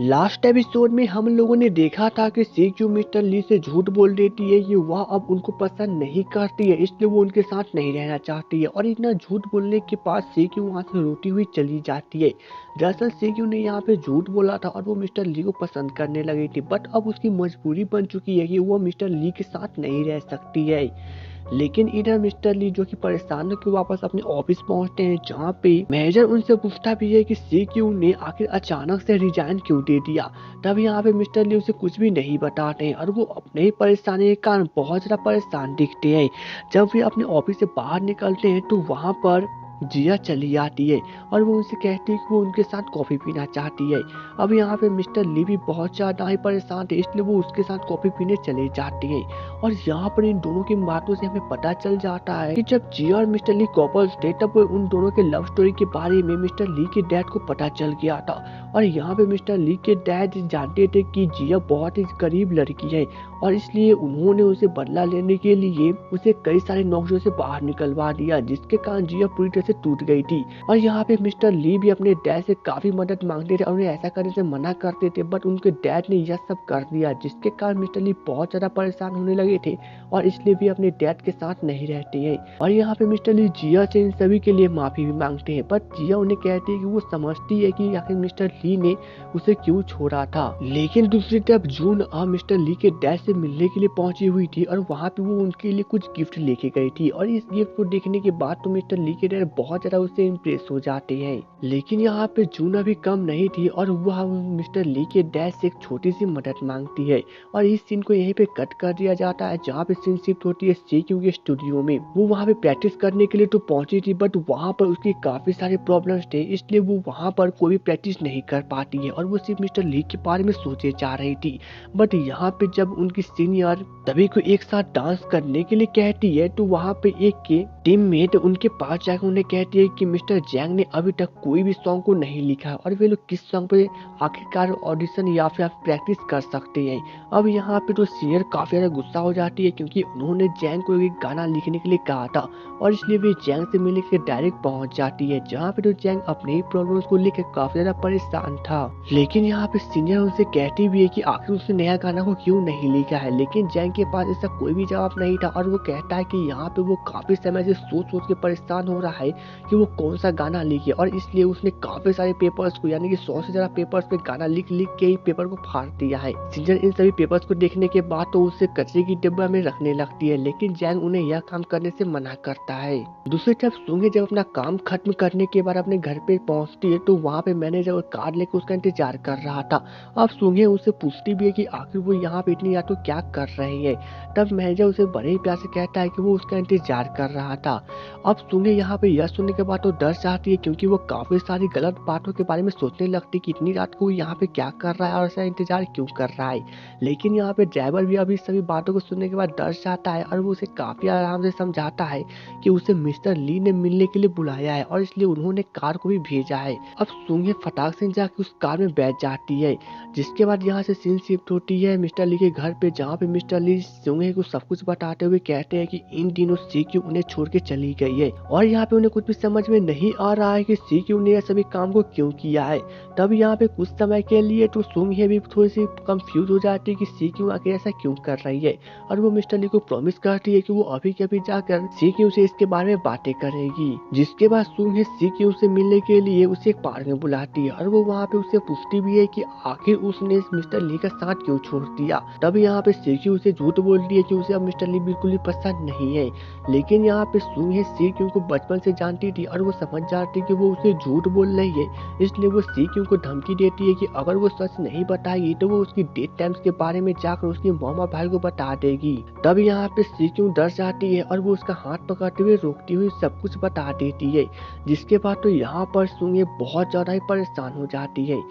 Last episode में हम लोगों ने देखा था कि सीक्यू मिस्टर ली से झूठ बोल देती है कि वह अब उनको पसंद नहीं करती है, इसलिए वो उनके साथ नहीं रहना चाहती है। और इतना झूठ बोलने के बाद सीक्यू वहां से रोती हुई चली जाती है। दरअसल सीक्यू ने यहाँ पे झूठ बोला था और वो मिस्टर ली को पसंद करने लगी थी, बट अब उसकी मजबूरी बन चुकी है कि वो मिस्टर ली के साथ नहीं रह सकती है। लेकिन इधर मिस्टर ली जो कि परेशान होकर वापस अपने ऑफिस पहुंचते हैं, जहां पे मैनेजर उनसे पूछता भी है कि सीक्यू ने आखिर अचानक से रिजाइन क्यों दे दिया। तब यहाँ पे मिस्टर ली उसे कुछ भी नहीं बताते हैं और वो अपने ही परेशानी के कारण बहुत ज्यादा परेशान दिखते हैं। जब वे अपने ऑफिस से बाहर निकलते हैं तो वहां पर जिया चली आती है और वो उनसे कहती है कि वो उनके साथ कॉफी पीना चाहती है। अब यहाँ पे मिस्टर ली भी बहुत ज्यादा ही परेशान थे, इसलिए वो उसके साथ कॉफी पीने चले जाती हैं। और यहाँ पर इन दोनों की बातों से हमें पता चल जाता है कि जब जिया और मिस्टर ली कपल्स थे, तब उन दोनों के लव स्टोरी के बारे में मिस्टर ली के डैड को पता चल गया था। और यहाँ पे मिस्टर ली के डैड जानते थे कि जिया बहुत ही गरीब लड़की है और इसलिए उन्होंने उसे बदला लेने के लिए उसे कई सारे नौकरियों से बाहर निकलवा दिया, जिसके कारण जिया पूरी तरह से टूट गई थी। और यहाँ पे मिस्टर ली भी अपने डैड से काफी मदद मांगते थे और उन्हें ऐसा करने से मना करते थे, बट उनके डैड ने यह सब कर दिया, जिसके कारण मिस्टर ली बहुत ज्यादा परेशान होने लगे थे और इसलिए भी अपने डैड के साथ नहीं रहते हैं। और यहाँ पे मिस्टर ली जिया से इन सभी के लिए माफी भी मांगते हैं, बट जिया उन्हें कहती है कि वो समझती है कि आखिर मिस्टर ली ने उसे क्यों छोड़ा था। लेकिन दूसरी तरफ जून अब मिस्टर ली के डैड से मिलने के लिए पहुंची हुई थी और वहाँ पे वो उनके लिए कुछ गिफ्ट लेके गई थी। और इस गिफ्ट को देखने के बाद तो मिस्टर ली के डैड बहुत ज्यादा उससे इम्प्रेस हो जाते हैं। लेकिन यहाँ पे जून अभी कम नहीं थी और वह मिस्टर ली के डैड से एक छोटी सी मदद मांगती है। और इस सीन को यहीं पे कट कर दिया जाता है, जहाँ पे सीन शिफ्ट होती है सीक्यू के स्टूडियो में। वो वहाँ पे प्रैक्टिस करने के लिए तो पहुंची थी, बट वहाँ पर उसकी काफी सारे प्रॉब्लम्स थे, इसलिए वो वहाँ पर कोई भी प्रैक्टिस नहीं कर पाती है और वो सिर्फ मिस्टर ली के बारे में सोचे जा रही थी। बट यहाँ पे जब उनकी सीनियर सभी को एक साथ डांस करने के लिए कहती है, तो वहाँ पे एक के टीममेट उनके पास जाकर उन्हें कहती है कि मिस्टर जैंग ने अभी तक कोई भी सॉन्ग को नहीं लिखा और वे लोग किस सॉन्ग पे आखिरकार ऑडिशन या फिर प्रैक्टिस कर सकते हैं। अब यहाँ पे तो सीनियर काफी ज्यादा गुस्सा हो जाती है, क्योंकि उन्होंने जैंग को एक गाना लिखने के लिए कहा था और इसलिए वे जैंग से मिलने के डायरेक्ट पहुंच जाती है, जहाँ पे तो जैंग अपने ही प्रॉब्लम्स को लेकर काफी ज्यादा परेशान था। लेकिन यहाँ पे सीनियर उनसे कहती भी है कि आखिर उसने नया गाना को क्यों नहीं लिखा है, लेकिन जैंग के पास ऐसा कोई भी जवाब नहीं था और वो कहता है कि यहाँ पे वो काफी समय से सोच सोच के परेशान हो रहा है कि वो कौन सा गाना लिखे, और इसलिए उसने काफी सारे पेपर्स को यानी कि 100 से ज्यादा पेपर्स पे गाना लिख लिख के ही पेपर को फाड़ दिया है। सीनियर इन सभी पेपर्स को देखने के बाद तो उसे कचरे की डिब्बा में रखने लगती है, लेकिन जैंग उन्हें यह काम करने से मना करता है। दूसरी तरफ सुंगे जब अपना काम खत्म करने के बाद अपने घर पे पहुंचती है, तो वहाँ पे मैनेजर और कार लेकर उसका इंतजार कर रहा था। अब सुंगे उससे पूछती भी है कि आखिर वो यहाँ पे इतनी रात को क्या कर रही है। तब मैनेजर उसे बड़े ही प्यार से कहता है कि वो उसका इंतजार कर रहा था। अब सुंगे यहाँ पे यह सुनने के बाद तो डर जाती है, क्योंकि वो काफी सारी गलत बातों के बारे में सोचने लगती कि इतनी रात को यहाँ पे क्या कर रहा है और ऐसा इंतजार क्यों कर रहा है। लेकिन यहाँ पे ड्राइवर भी अभी सभी बातों को सुनने के बाद डर जाता है और वो उसे काफी आराम से समझाता है कि उसे मिस्टर ली ने मिलने के लिए बुलाया है और इसलिए उन्होंने कार को भी भेजा है। अब सुंगे फटाक से जाके उस कार में बैठ जाती है, जिसके बाद यहाँ से सीन शिफ्ट होती है मिस्टर ली के घर पे, जहाँ पे मिस्टर ली सुंगे को सब कुछ बताते हुए कहते हैं कि इन दिनों सीक्यू उन्हें छोड़ के चली गई है और यहाँ पे उन्हें कुछ भी समझ में नहीं आ रहा है कि सीक्यू ने यह सभी काम को क्यों किया है। तब यहाँ पे कुछ समय के लिए तो सुंगे भी थोड़ी सी कंफ्यूज हो जाती है कि सीक्यू आखिर ऐसा क्यों कर रही है, और वो मिस्टर ली को प्रॉमिस करती है कि वो अभी के अभी जाकर सीक्यू से इसके बारे में बातें करेगी। जिसके बाद सुंगे सीक्यू से मिलने के लिए उसे एक पार्क में बुलाती है और वो वहाँ पे उससे पूछती भी है कि आखिर उसने मिस्टर ली का साथ क्यों छोड़ दिया। तब यहाँ पे सीक्यू उसे झूठ बोलती है कि उसे अब मिस्टर ली बिल्कुल भी पसंद नहीं है। लेकिन यहाँ पे सुंगे सीक्यू को बचपन से जानती थी और वो समझ जाती कि वो उसे झूठ बोल रही है, इसलिए वो सीक्यू को धमकी देती है कि अगर वो सच नहीं बताएगी तो वो उसकी डेट टाइम्स के बारे में जाकर उसकी मॉम और भाई को बता देगी। तब यहाँ पे सीक्यू डर जाती है और वो उसका हाथ पकड़ते हुए रोकती हुई सब कुछ बता देती है। जिसके बाद तो यहाँ पर सुंगे बहुत ज्यादा ही परेशान हो जाती है।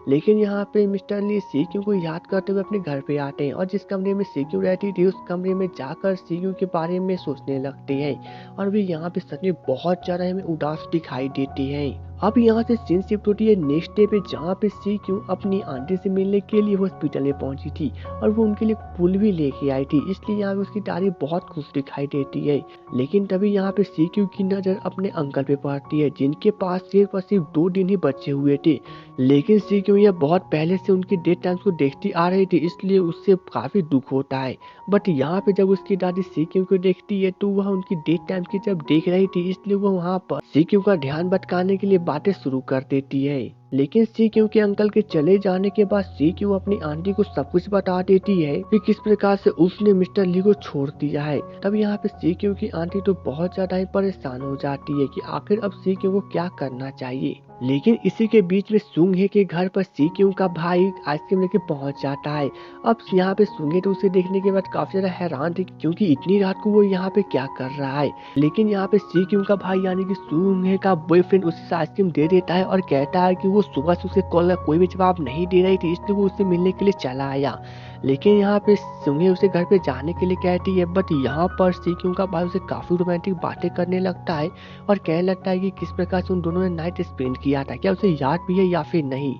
लेकिन यहाँ पे मिस्टर ली सीक्यू को याद करते हुए अपने घर पे आते हैं और जिस कमरे में सीक्यू रहती थी उस कमरे में जाकर सीक्यू के बारे में सोचने लगते हैं और वे यहाँ पे सच में बहुत ज्यादा हमें उदास दिखाई देती हैं। अब यहाँ से सीन शिफ्ट होती है नेक्स्ट डे पे, जहाँ पे सी क्यू अपनी आंटी से मिलने के लिए हॉस्पिटल में पहुंची थी और वो उनके लिए फूल भी लेके आई थी, इसलिए यहाँ पे उसकी तारीफ बहुत खुश दिखाई देती है। लेकिन तभी यहाँ पे सी क्यू की नज़र अपने अंकल पे पड़ती है, जिनके पास सिर्फ और सिर्फ 2 दिन ही बचे हुए थे। लेकिन सी क्यू यह बहुत पहले से उनकी डेथ टाइम्स को देखती आ रही थी, इसलिए उससे काफ़ी दुख होता है। बट यहाँ पे जब उसकी दादी सी क्यू को देखती है तो वह उनकी डेथ टाइम्स की जब देख रही थी, इसलिए वह वहाँ पर सी क्यू का ध्यान भटकाने के लिए बातें शुरू कर देती है। लेकिन सी क्यू के अंकल के चले जाने के बाद सी क्यू अपनी आंटी को सब कुछ बता देती है कि किस प्रकार से उसने मिस्टर ली को छोड़ दिया है। तब यहाँ पे सी क्यू की आंटी तो बहुत ज्यादा ही परेशान हो जाती है कि आखिर अब सी क्यू को क्या करना चाहिए। लेकिन इसी के बीच में सुंगे के घर पर सी क्यू का भाई आइसक्रीम लेके पहुंच जाता है। अब यहाँ पे सुंगे तो उसे देखने के बाद काफी ज्यादा हैरान थे, क्योंकि इतनी रात को वो यहाँ पे क्या कर रहा है। लेकिन यहाँ पे सी क्यू का भाई यानी कि सुंगे का बॉयफ्रेंड उसे आइसक्रीम दे देता है और कहता है कि वो सुबह से उसे कॉल का कोई भी जवाब नहीं दे रही थी, इसलिए वो उससे मिलने के लिए चला आया। लेकिन यहाँ पे सुंगे उसे घर पे जाने के लिए कहती है, बट यहाँ पर सी क्यू का भाई उसे काफी रोमांटिक बातें करने लगता है और कहने लगता है कि किस प्रकार से उन दोनों ने नाइट स्पेंड किया था, क्या उसे याद भी है या फिर नहीं।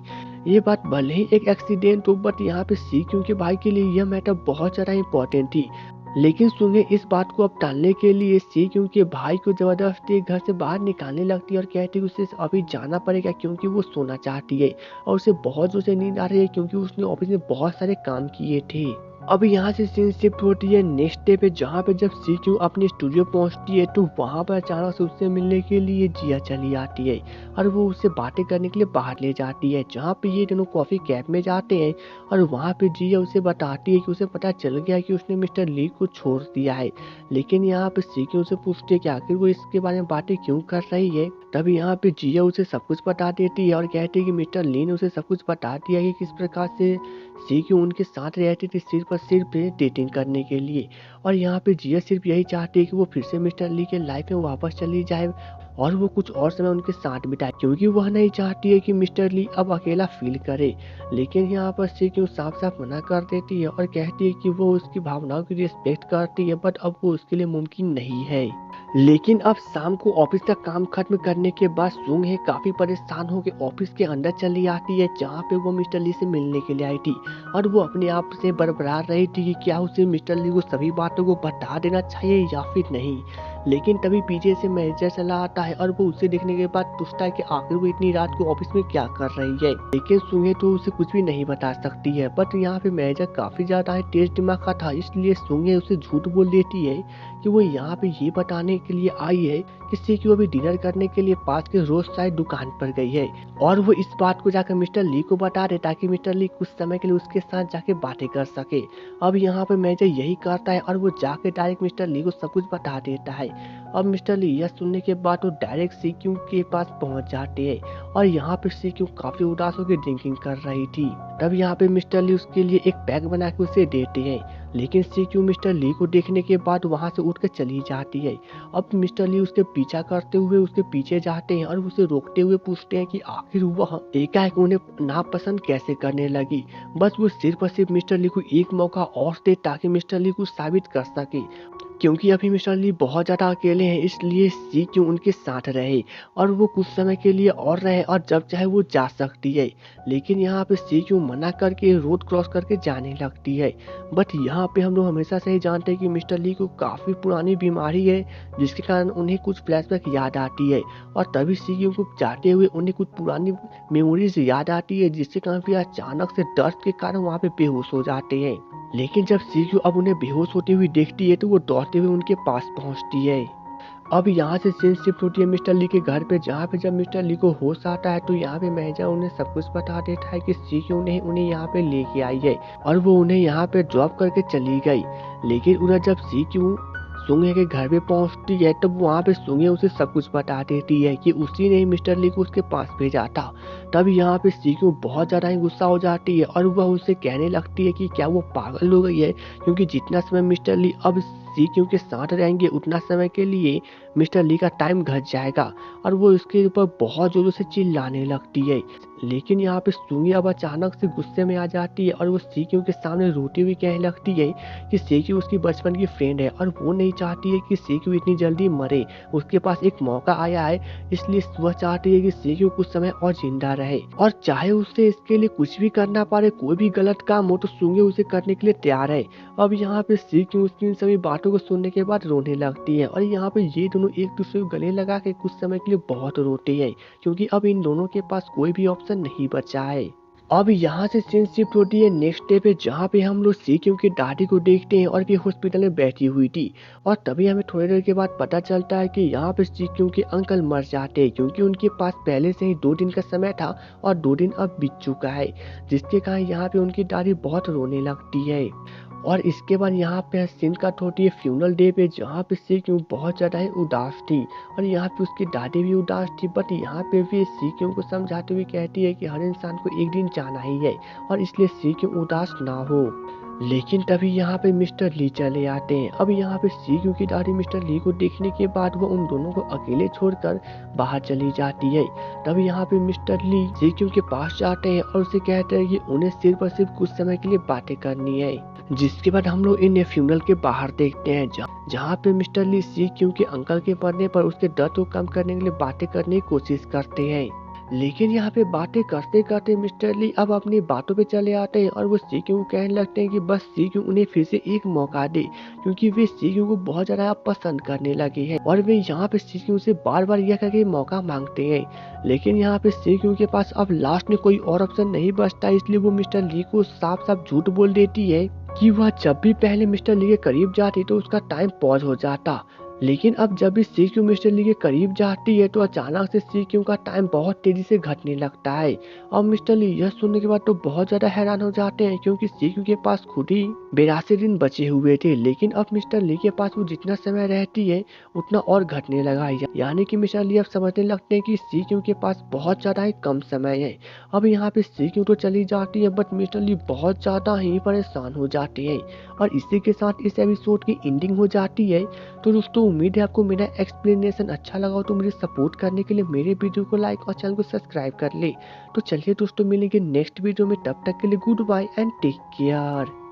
ये बात भले ही एक एक्सीडेंट हो, बट यहाँ पे सी क्यू के भाई के लिए यह मैटर बहुत ज्यादा इंपॉर्टेंट थी। लेकिन सुंगे इस बात को अब टालने के लिए सी क्यू के भाई को जबरदस्ती घर से बाहर निकालने लगती है और कहती है उसे अभी जाना पड़ेगा, क्योंकि वो सोना चाहती है और उसे बहुत जोर से नींद आ रही है, क्योंकि उसने ऑफिस में बहुत सारे काम किए थे। अब यहाँ से सीन शिफ्ट होती है नेक्स्ट डे पे, जहाँ पे जब सी क्यू अपनी स्टूडियो पहुँचती है तो वहाँ पर अचानक से उससे मिलने के लिए जिया चली आती है और वो उससे बातें करने के लिए बाहर ले जाती है, जहाँ पे ये दोनों कॉफी कैफ में जाते हैं और वहाँ पे जिया उसे बताती है कि उसे पता चल गया कि उसने मिस्टर ली को छोड़ दिया है। लेकिन यहाँ पे सी क्यू उसे पूछती है कि आखिर वो इसके बारे में बातें क्यों कर रही है। तभी यहाँ पे जिया उसे सब कुछ बता देती है और कहती है कि मिस्टर ली ने उसे सब कुछ बता दिया कि किस प्रकार से सी क्यू उनके साथ रहती थी सिर्फ डेटिंग करने के लिए। और यहाँ पे जिया सिर्फ यही चाहती है कि वो फिर से मिस्टर ली के लाइफ में वापस चली जाए और वो कुछ और समय उनके साथ बिताए, क्योंकि वह नहीं चाहती है कि मिस्टर ली अब अकेला फील करे। लेकिन यहाँ पर सी क्यू साफ साफ मना कर देती है और कहती है कि वो उसकी भावनाओं की रिस्पेक्ट करती है, बट अब वो उसके लिए मुमकिन नहीं है। लेकिन अब शाम को ऑफिस का काम खत्म करने के बाद सुंग है काफी परेशान होकर ऑफिस के अंदर चली आती है, जहाँ पे वो मिस्टर ली से मिलने के लिए आई थी और वो अपने आप से बड़बड़ा रही थी कि क्या उसे मिस्टर ली को सभी बातों को बता देना चाहिए या फिर नहीं। लेकिन तभी पीछे से मैनेजर चला आता है और वो उसे देखने के बाद पूछता है कि आखिर वो इतनी रात को ऑफिस में क्या कर रही है। लेकिन सुंगे तो उसे कुछ भी नहीं बता सकती है, बट यहाँ पे मैनेजर काफी ज्यादा तेज दिमाग का था, इसलिए सुंगे उसे झूठ बोल देती है कि वो यहाँ पे ये बताने के लिए आई है कि सी क्यू अभी डिनर करने के लिए पास के रोज साइड दुकान पर गई है और वो इस बात को जाकर मिस्टर ली को बता दे ताकि मिस्टर ली कुछ समय के लिए उसके साथ जाके बातें कर सके। अब यहाँ पे मैनेजर यही करता है और वो जाके डायरेक्ट मिस्टर ली को सब कुछ बता देता है। अब मिस्टर ली यह सुनने के बाद वो डायरेक्ट सी क्यू के पास पहुंच जाते हैं और यहाँ पे सी क्यू काफी उदास होकर ड्रिंकिंग कर रही थी। तब यहाँ पे मिस्टर ली उसके लिए एक पैक बना के उसे देते हैं, लेकिन सी क्यू मिस्टर ली को देखने के बाद वहां से उठकर चली जाती है। अब मिस्टर ली उसके पीछा करते हुए उसके पीछे जाते हैं और उसे रोकते हुए पूछते हैं कि आखिर वह एकाएक उन्हें नापसंद कैसे करने लगी। बस वो सिर्फ और सिर्फ मिस्टर ली को एक मौका और दे ताकि मिस्टर ली को साबित कर सके, क्योंकि अभी मिस्टर ली बहुत ज्यादा अकेले हैं, इसलिए सी क्यू उनके साथ रहे और वो कुछ समय के लिए और रहे और जब चाहे वो जा सकती है। लेकिन यहाँ पे सी क्यू मना करके रोड क्रॉस करके जाने लगती है। बट यहाँ पे हम लोग हमेशा से ही जानते हैं कि मिस्टर ली को काफी पुरानी बीमारी है, जिसके कारण उन्हें कुछ फ्लैशबैक याद आती है और तभी सी क्यू को जाते हुए उन्हें कुछ पुरानी मेमोरीज याद आती है, जिससे कारण फिर अचानक से दर्द के कारण वहाँ पे बेहोश हो जाते हैं। लेकिन जब सी क्यू अब उन्हें बेहोश होते हुए देखती है तो वो दौड़ते हुए उनके पास पहुंचती है। अब यहाँ से सीन शिफ्ट होती है मिस्टर ली के घर पे, जहाँ पे जब मिस्टर ली को होश आता है तो यहाँ पे मैनेजर उन्हें सब कुछ बता देता है कि सी क्यू ने उन्हें यहाँ पे लेके आई है और वो उन्हें यहाँ पे ड्रॉप करके चली गई। लेकिन उधर जब सी क्यू सुंगे के घर पे पहुंचती है तब वहाँ पे सुंगे उसे सब कुछ बता देती है कि उसी ने मिस्टर ली को उसके पास भेजा था। तब यहाँ पे सी क्यू बहुत ज्यादा ही गुस्सा हो जाती है और वह उससे कहने लगती है कि क्या वो पागल हो गई है, क्योंकि जितना समय मिस्टर ली अब सी क्यू के साथ रहेंगे उतना समय के लिए मिस्टर ली का टाइम घट जाएगा और वो इसके ऊपर बहुत जोरों से चिल्लाने लगती है। लेकिन यहाँ पे सूंगी अब अचानक से गुस्से में आ जाती है और वो सीक्यू के सामने रोती हुई कहने लगती है कि सीक्यू उसकी बचपन की फ्रेंड है और वो नहीं चाहती है कि सीक्यू इतनी जल्दी मरे। उसके पास एक मौका आया है, इसलिए वह चाहती है कि सीक्यू कुछ समय और जिंदा रहे और चाहे उससे इसके लिए कुछ भी करना पड़े, कोई भी गलत काम हो तो सूंगी उसे करने के लिए तैयार है। अब यहाँ पे सीक्यू उसकी इन सभी बातों को सुनने के बाद रोने लगती है और यहाँ पे ये दोनों एक दूसरे को गले लगा के कुछ समय के लिए बहुत रोते हैं, क्योंकि अब इन दोनों के पास कोई भी ऑप्शन नहीं बचा है। अब यहाँ से सीन शिफ्ट होती है नेक्स्ट डे पे, जहाँ पे हम लोग सीक्यू की दादी को देखते हैं और भी हॉस्पिटल में बैठी हुई थी। और तभी हमें थोड़ी देर के बाद पता चलता है कि यहाँ पे सीक्यू के अंकल मर जाते हैं, क्योंकि उनके पास पहले से ही 2 दिन का समय था और 2 दिन अब बीत चुका है, जिसके कारण यहाँ पे उनकी दादी बहुत रोने लगती है। और इसके बाद यहाँ पे सीन कट होती है फ्यूनरल डे पे, जहाँ पे सीक्यू बहुत ज़्यादा ही उदास थी और यहाँ पे उसकी दादी भी उदास थी। बट यहाँ पे भी सीक्यू को समझाते हुए कहती है कि हर इंसान को एक दिन जाना ही है और इसलिए सीक्यू उदास ना हो। लेकिन तभी यहाँ पे मिस्टर ली चले आते हैं। अब यहाँ पे सीक्यू की दादी मिस्टर ली को देखने के बाद वो उन दोनों को अकेले छोड़कर बाहर चली जाती है। तभी यहाँ पे मिस्टर ली सीक्यू के पास जाते हैं और उसे कहते हैं कि उन्हें सिर्फ और सिर्फ कुछ समय के लिए बातें करनी है। जिसके बाद हम लोग इन्हें फ्यूनरल के बाहर देखते हैं, जहाँ पे मिस्टर ली सीक्यू के अंकल के मरने पर उसके दर्द को कम करने के लिए बातें करने की कोशिश करते हैं। लेकिन यहाँ पे बातें करते करते मिस्टर ली अब अपनी बातों पे चले आते हैं और वो सीक्यू को कहने लगते हैं कि बस सीक्यू उन्हें फिर से एक मौका दे, क्योंकि वे सीक्यू को बहुत ज्यादा पसंद करने लगे हैं। और वे यहाँ पे सीक्यू से बार बार यह करके मौका मांगते हैं। लेकिन यहाँ पे सीक्यू के पास अब लास्ट में कोई और ऑप्शन नहीं बचता, इसलिए वो मिस्टर ली को साफ साफ झूठ बोल देती है कि वह जब भी पहले मिस्टर ली के करीब जाती तो उसका टाइम पॉज हो जाता। लेकिन अब जब भी सीक्यू मिस्टर ली के करीब जाती है तो अचानक से सीक्यू का टाइम बहुत तेजी से घटने लगता है। और मिस्टर ली यह सुनने के बाद तो बहुत ज्यादा हैरान हो जाते हैं, क्योंकि सीक्यू के पास खुद ही 82 दिन बचे हुए थे। लेकिन अब मिस्टर ली के पास वो जितना समय रहती है उतना और घटने लगा है, यानी कि मिस्टर ली अब समझने लगते हैं कि सीक्यू के पास बहुत ज्यादा ही कम समय है। अब यहाँ पे सीक्यू तो चली जाती है, बट मिस्टर ली बहुत ज्यादा ही परेशान हो जाते हैं। और इसी के साथ इस एपिसोड की एंडिंग हो जाती है। तो दोस्तों उम्मीद है आपको मेरा एक्सप्लेनेशन अच्छा लगा हो, तो मुझे सपोर्ट करने के लिए मेरे वीडियो को लाइक और चैनल को सब्सक्राइब कर ले। तो चलिए दोस्तों मिलेंगे नेक्स्ट वीडियो में, तब तक के लिए goodbye and take care.